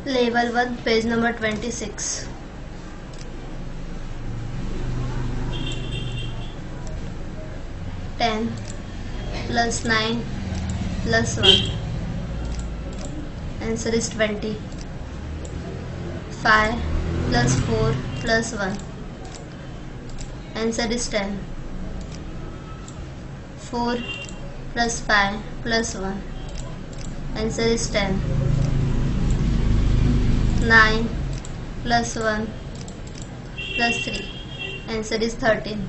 Level 1, page number 26. Ten plus 9 plus 1. Answer is 20. 5 plus 4 plus 1. Answer is 10. 4 plus 5 plus 1. Answer is 10. 9 plus 1 plus 3. Answer is 13.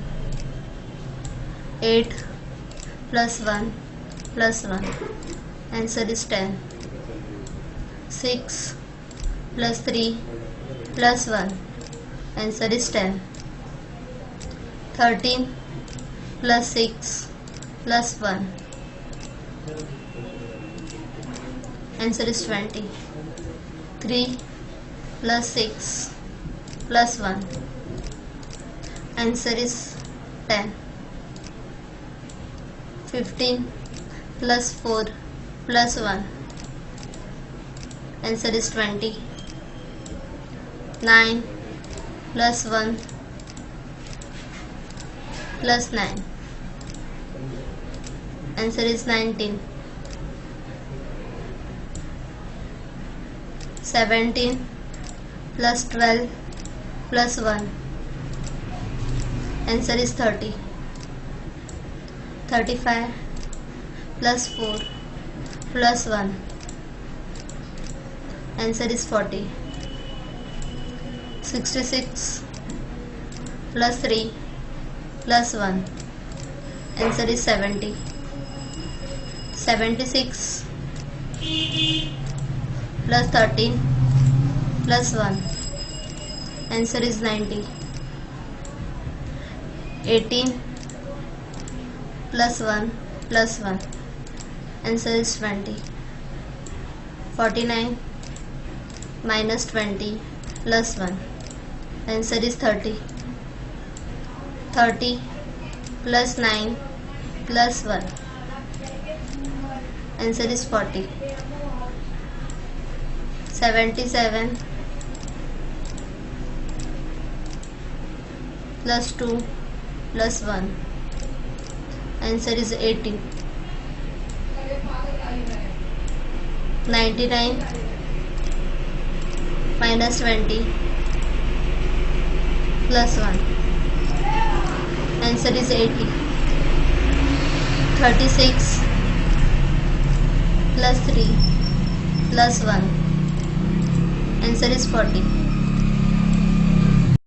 8 plus 1 plus 1. Answer is 10. 6 plus 3 plus 1. Answer is 10. 13 plus 6 plus 1. Answer is 20. 3 plus 6 plus 1. Answer is 10. 15 plus 4 plus 1. Answer is 20. 9 plus 1 plus 9. Answer is 19. 17 plus 12 plus 1. Answer is 30. 35 plus 4 plus 1. Answer is 40. 66 plus 3 plus 1. Answer is 70. 76 plus 13 plus 1. Answer is 90. 18 plus 1 plus 1. Answer is 20. 49 minus 20 plus 1. Answer is 30. 30 plus 9 plus 1. Answer is 40. 77 plus 2 plus 1. Answer is 80. 99 minus 20 plus 1. Answer is 80. 36 plus 3 plus 1. Answer is 40.